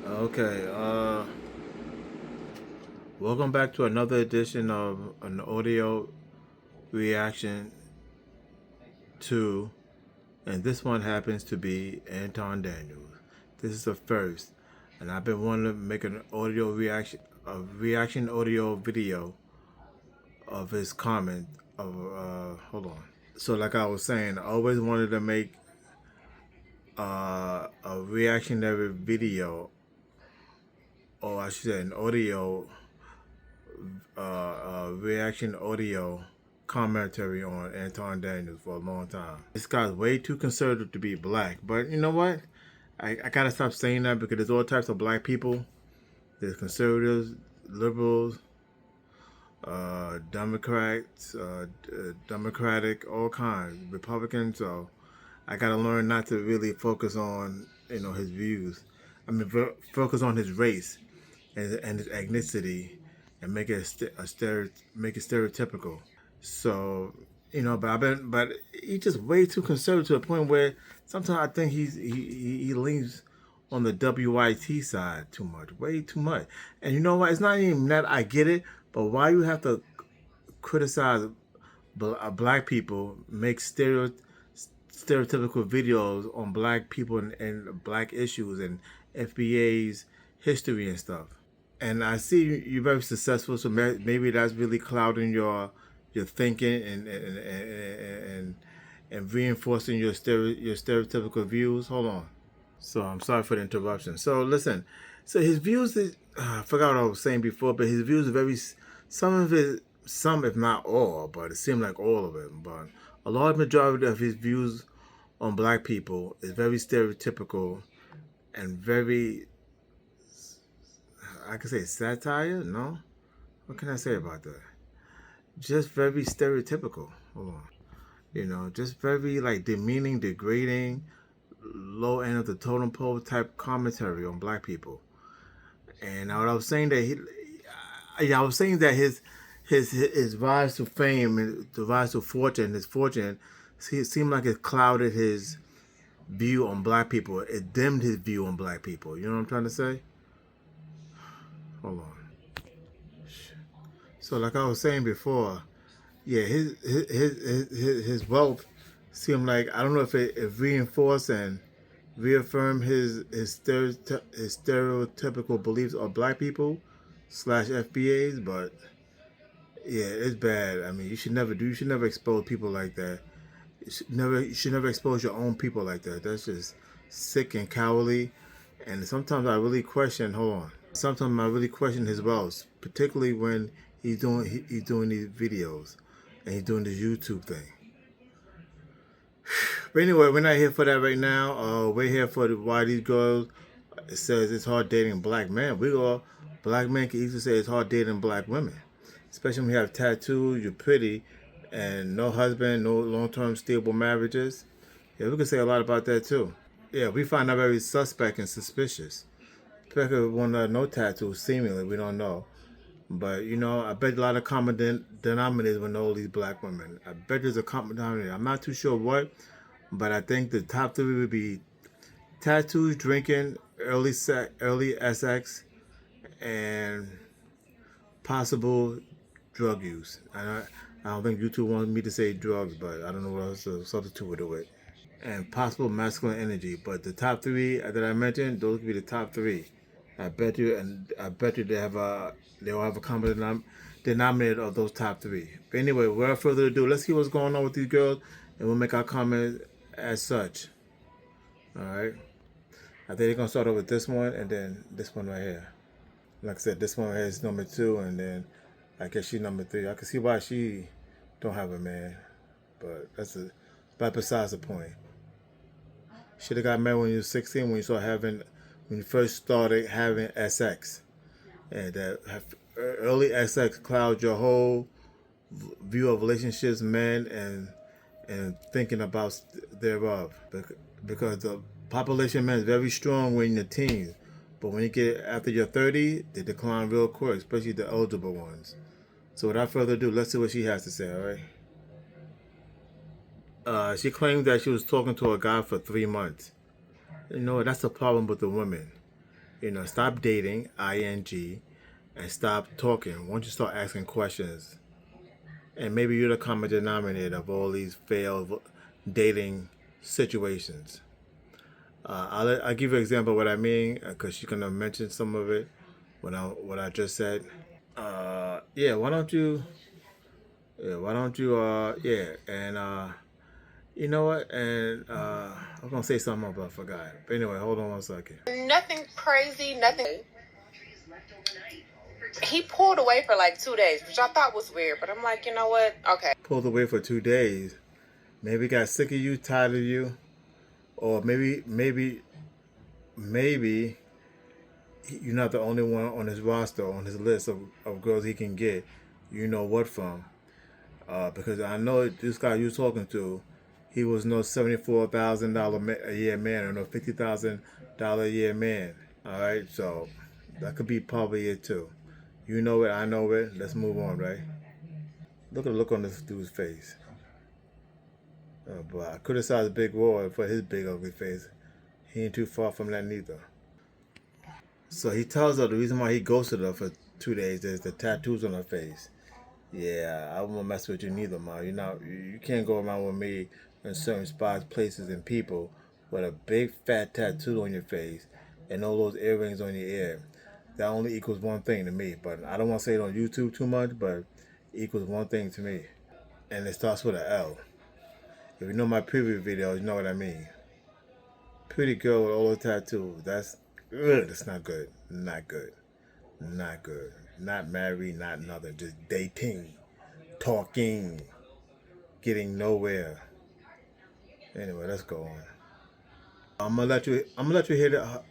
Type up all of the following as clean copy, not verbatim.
Okay, welcome back to another edition of an audio reaction to, and this one happens to be Aton Daniel. This is the first, and I've been wanting to make an audio reaction, a reaction audio video of his comment of, hold on. So like I was saying, I always wanted to make a reactionary video, or I should say an audio reaction audio commentary on Aton Daniels for a long time. This guy's way too conservative to be black, but you know what? I gotta stop saying that because there's all types of black people. There's conservatives, liberals, Democrats, Democratic, all kinds, Republicans. So I gotta learn not to really focus on his views. I mean, focus on his race and his ethnicity and make it make it stereotypical. So but he's just way too conservative to the point where sometimes I think he leans on the WIT side too much, way too much. And you know what? It's not even that I get it, but why you have to criticize black people, make stereotypical videos on black people and black issues and FBA's history and stuff. And I see you're very successful, so maybe that's really clouding your thinking and reinforcing your stereotypical views. Hold on. So I'm sorry for the interruption. So listen. So his views is I forgot what I was saying before, but his views are very some if not all, but it seemed like all of it. But a large majority of his views on black people is very stereotypical and very, I could say, satire. No, what can I say about that? Just very stereotypical. Hold on. Just very like demeaning, degrading, low end of the totem pole type commentary on black people. And I was saying that I was saying that his rise to fame and the rise to fortune, his fortune, seemed like it clouded his view on black people. It dimmed his view on black people. You know what I'm trying to say? Hold on. So like I was saying before, yeah, his wealth seemed like, I don't know if it reinforced and reaffirmed his stereotypical beliefs of black people slash FBAs, but yeah, it's bad. I mean, you should never expose people like that. You should never expose your own people like that. That's just sick and cowardly. And sometimes I really question. Hold on. Sometimes I really question his wealth, particularly when he's doing these videos and he's doing this YouTube thing. But anyway, we're not here for that right now. We're here for why these girls. It says it's hard dating black men. Black men can easily say it's hard dating black women, especially when you have tattoos, you're pretty, and no husband, no long-term stable marriages. Yeah, we can say a lot about that too. Yeah, we find that very suspect and suspicious. Especially one no tattoos, seemingly, we don't know. But I bet a lot of common denominators with all these black women. I bet there's a common denominator. I'm not too sure what, but I think the top three would be tattoos, drinking, early SX, and possible drug use. I don't think YouTube wants me to say drugs, but I don't know what else to substitute it with. And possible masculine energy. But the top three that I mentioned, those would be the top three. I bet you they'll have a common denominator of those top three. But anyway, without further ado, let's see what's going on with these girls, and we'll make our comment as such. All right. I think they're gonna start off with this one and then this one right here. Like I said, this one is number 2, and then I guess she's number 3. I can see why she don't have a man, but but besides the point. Should have got married when you were 16, when you first started having SX, and that early SX clouds your whole view of relationships, men, and thinking about thereof, because the population of men is very strong when you're teens, but when you get after you're 30, they decline real quick, especially the eligible ones. So without further ado, let's see what she has to say. All right. She claimed that she was talking to a guy for 3 months. That's the problem with the women. Stop dating, ing, and stop talking. Once you start asking questions, and maybe you're the common denominator of all these failed dating situations. I'll give you an example of what I mean, because she's gonna mention some of it. What I just said. Yeah. Why don't you? Yeah. Why don't you? Yeah. And you know what? And I was gonna say something else, but I forgot. But anyway, hold on 1 second. Nothing crazy. Nothing. He pulled away for like 2 days, which I thought was weird. But I'm like, you know what? Okay. Pulled away for 2 days. Maybe got sick of you, tired of you, or maybe you're not the only one on his roster, on his list of girls he can get. You know what from? Because I know this guy you're talking to, he was no $74,000 a year man or no $50,000 a year man. All right, so that could be probably it too. You know it, I know it. Let's move on, right? Look at the look on this dude's face. Oh boy, I criticize Big Roy for his big ugly face. He ain't too far from that neither. So he tells her the reason why he ghosted her for 2 days is the tattoos on her face. Yeah, I won't mess with you neither, ma. You can't go around with me in certain spots, places, and people with a big fat tattoo on your face and all those earrings on your ear. That only equals one thing to me. But I don't want to say it on YouTube too much, but it equals one thing to me. And it starts with an L. If you know my previous videos, you know what I mean. Pretty girl with all the tattoos. That's not good. Not good. Not good. Not married, not nothing. Just dating, talking, getting nowhere. Anyway, let's go on. I'm gonna let you hear that.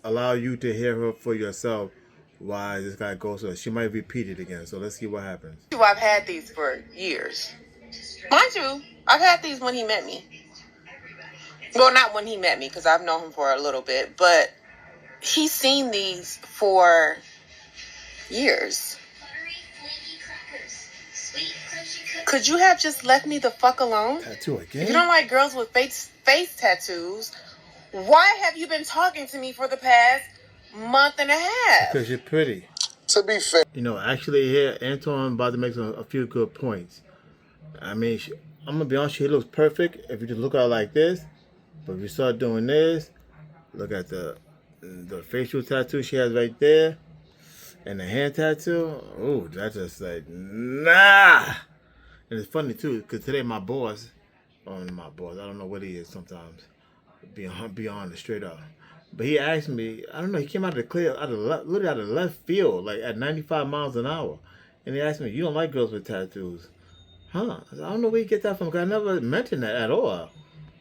Allow you to hear her for yourself. Why this guy goes to her. She might repeat it again. So let's see what happens. I've had these for years. Mind you, I've had these when he met me. Well, not when he met me, because I've known him for a little bit, but he's seen these for years. Could you have just left me the fuck alone? Tattoo again? If you don't like girls with face tattoos, why have you been talking to me for the past month and a half? Because you're pretty. To be fair. Actually here, Anton about to make a few good points. I mean, I'm going to be honest, she looks perfect if you just look at her like this. But if you start doing this, look at the facial tattoo she has right there. And the hand tattoo, oh, that's just like, nah. And it's funny too, because today my boss, I don't know what he is sometimes, be honest, straight up. But he asked me, I don't know, he came out of the clear, literally out of the left field, like at 95 miles an hour. And he asked me, you don't like girls with tattoos? Huh? I don't know where you get that from, because I never mentioned that at all.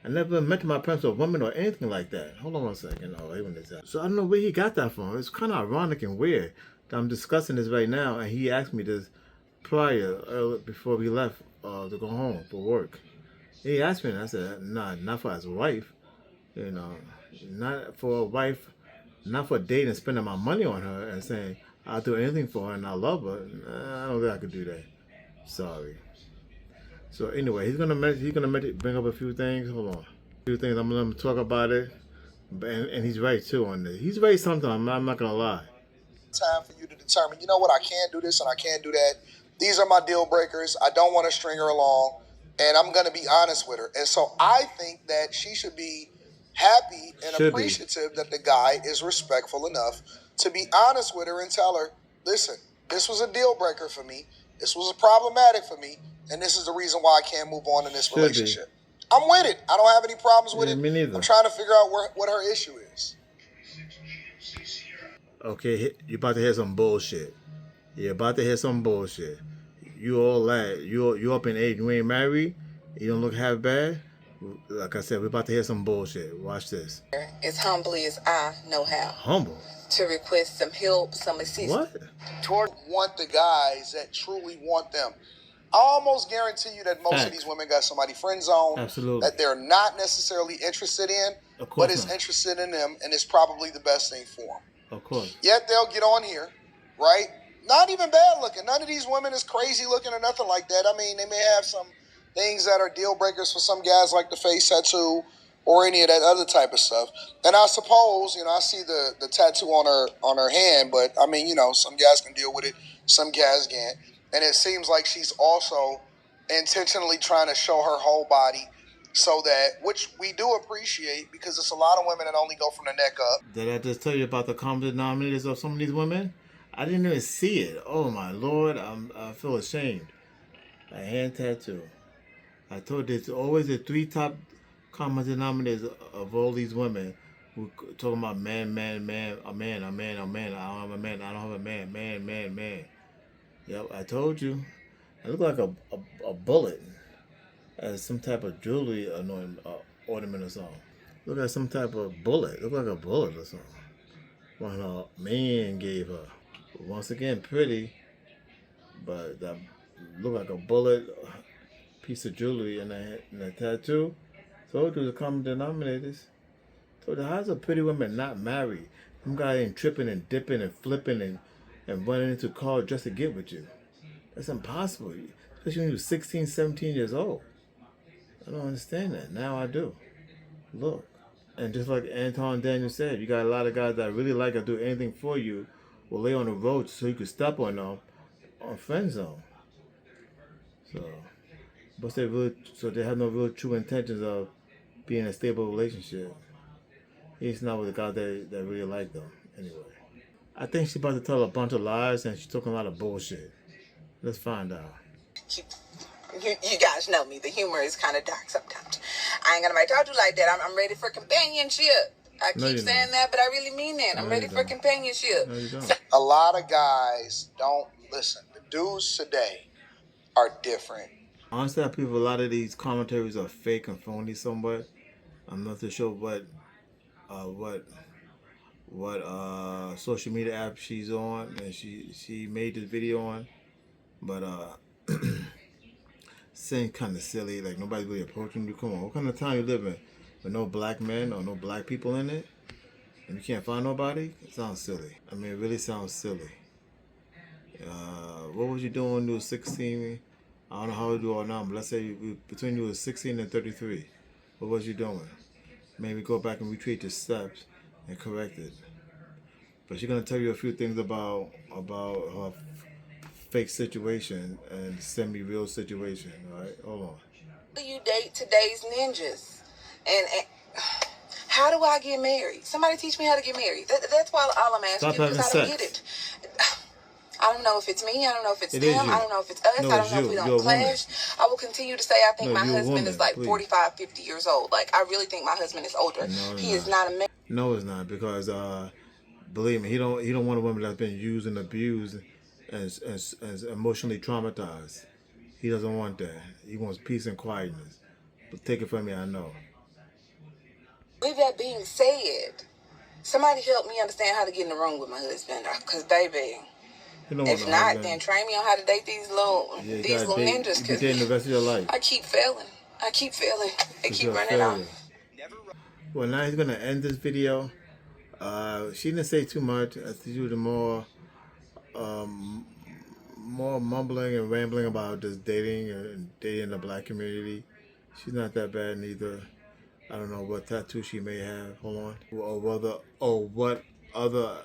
I never mentioned my preference of women or anything like that. Hold on 1 second. Oh, even this. So I don't know where he got that from. It's kind of ironic and weird that I'm discussing this right now, and he asked me this before we left to go home for work. He asked me, and I said, nah, not for his wife. Not for a wife, not for dating and spending my money on her and saying I'll do anything for her and I love her. I don't think I could do that. Sorry. So anyway, he's gonna bring up a few things. Hold on, a few things. I'm gonna talk about it, and he's right too on this. He's right sometimes. I'm not gonna lie. Time for you to determine. You know what? I can't do this and I can't do that. These are my deal breakers. I don't want to string her along, and I'm gonna be honest with her. And so I think that she should be happy and appreciative that the guy is respectful enough to be honest with her and tell her, listen, this was a deal breaker for me. This was problematic for me. And this is the reason why I can't move on in this relationship. I'm with it. I don't have any problems with it. Me neither. I'm trying to figure out what her issue is. Okay, you're about to hear some bullshit. You're about to hear some bullshit. You all that. You up in age. You ain't married. You don't look half bad. Like I said, we're about to hear some bullshit. Watch this. As humbly as I know how. Humble? To request some help, some assistance. What? Want the guys that truly want them. I almost guarantee you that most of these women got somebody friend zone that they're not necessarily interested in, but is interested in them, and it's probably the best thing for them. Of course. Yet they'll get on here, right? Not even bad looking. None of these women is crazy looking or nothing like that. I mean, they may have some things that are deal breakers for some guys, like the face tattoo, or any of that other type of stuff. And I suppose, I see the tattoo on her hand, but I mean, some guys can deal with it, some guys can't. And it seems like she's also intentionally trying to show her whole body, so that, which we do appreciate, because it's a lot of women that only go from the neck up. Did I just tell you about the common denominators of some of these women? I didn't even see it. Oh my Lord, I feel ashamed. A hand tattoo. I told you, there's always the three top common denominators of all these women who talking about man, man, man, a man, a man, a man. I don't have a man. I don't have a man, man, man, man. Yep, I told you. I look like a bullet as some type of jewelry ornament or something. Look like some type of bullet. Look like a bullet or something. What a man gave her. Once again, pretty, but that look like a bullet piece of jewelry in a tattoo. Told you the common denominators. Told you, how's a pretty woman not married? Some guy ain't tripping and dipping and flipping and running into cars just to get with you. That's impossible. Especially when you're 16, 17 years old. I don't understand that. Now I do. Look. And just like Aton Daniel said, you got a lot of guys that really like to do anything for you, will lay on the road so you can step on them on friend zone. So they have no real true intentions of being in a stable relationship. He's not with the guy that really like them. Anyway, I think she's about to tell a bunch of lies and she's talking a lot of bullshit. Let's find out. You guys know me. The humor is kind of dark sometimes. I ain't gonna make talk to you like that. I'm ready for companionship. I keep saying that, but I really mean that. I'm ready for companionship. No, you don't. A lot of guys don't listen. The dudes today are different. Honestly, I believe a lot of these commentaries are fake and phony somewhat. I'm not too sure what social media app she's on and she made this video on, but seems kind of silly. Like nobody's really approaching you. Come on, what kind of time you live in with no black men or no black people in it, and you can't find nobody? It sounds silly. I mean, it really sounds silly. What was you doing when you were 16? I don't know how old you are now, but let's say between you were 16 and 33. What was you doing? Maybe go back and retreat your steps and correct it. But she's gonna tell you a few things about her fake situation and semi-real situation. All right, hold on. How do you date today's ninjas? And how do I get married? Somebody teach me how to get married. That's why all I'm asking you, because I don't get it. I don't know if it's me. I don't know if it's them. I don't know if it's us. No, I don't know if we don't clash. I will continue to say I think my husband is like 45, 50 years old. Like, I really think my husband is older. He is not a man. No, it's not, because believe me, he don't want a woman that's been used and abused and emotionally traumatized. He doesn't want that. He wants peace and quietness. But take it from me, I know. With that being said, somebody help me understand how to get in the room with my husband, because baby, if not, then train me on how to date these little ninjas. Because you the rest of your life. I keep failing. They keep running off. Well, now he's gonna end this video. She didn't say too much. I think she was more mumbling and rambling about just dating and dating the black community. She's not that bad neither. I don't know what tattoo she may have. Hold on. Or what other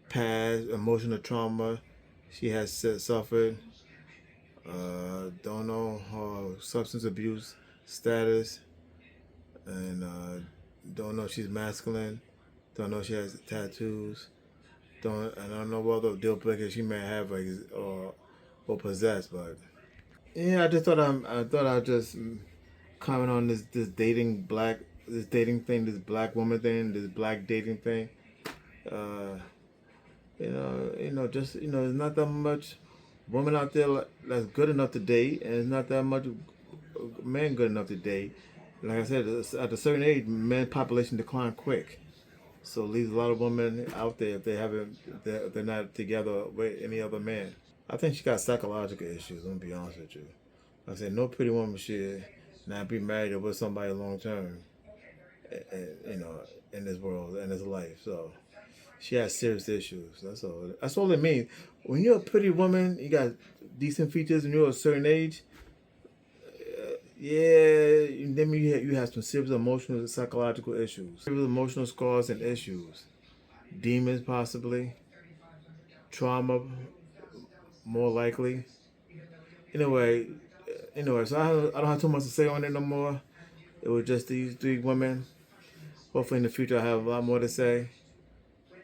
past emotional trauma she has suffered. Don't know her substance abuse status, and don't know if she's masculine. Don't know if she has tattoos. I don't know what other deal breakers she may have or possess. But yeah, I thought I'd just comment on this dating thing, this black woman thing, this black dating thing. There's not that much woman out there that's good enough to date, and there's not that much men good enough to date. Like I said, at a certain age, men population decline quick. So it leaves a lot of women out there if they're not together with any other man. I think she got psychological issues. I'm gonna be honest with you. Like I said, no pretty woman should not be married or with somebody long term. In this world and this life. So she has serious issues. That's all it means. When you're a pretty woman, you got decent features, and you're a certain age, Yeah, then you have some serious emotional and psychological issues, serious emotional scars and issues, demons possibly, trauma more likely. Anyway, so I don't have too much to say on it no more. It was just these three women. Hopefully in the future I have a lot more to say.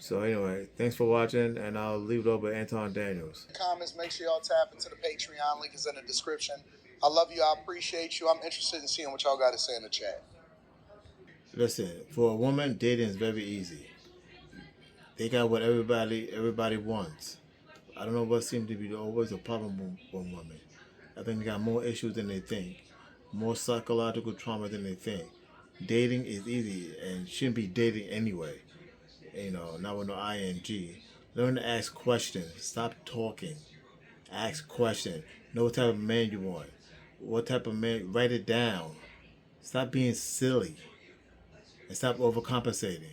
So anyway, thanks for watching, and I'll leave it over to Aton Daniels. Comments, make sure y'all tap into the Patreon. Link is in the description. I love you. I appreciate you. I'm interested in seeing what y'all got to say in the chat. Listen, for a woman, dating is very easy. They got what everybody wants. I don't know what seems to be always a problem with women. I think they got more issues than they think, more psychological trauma than they think. Dating is easy and shouldn't be dating anyway. Not with no ing. Learn to ask questions. Stop talking. Ask questions. Know what type of man you want. What type of man? Write it down. Stop being silly and stop overcompensating.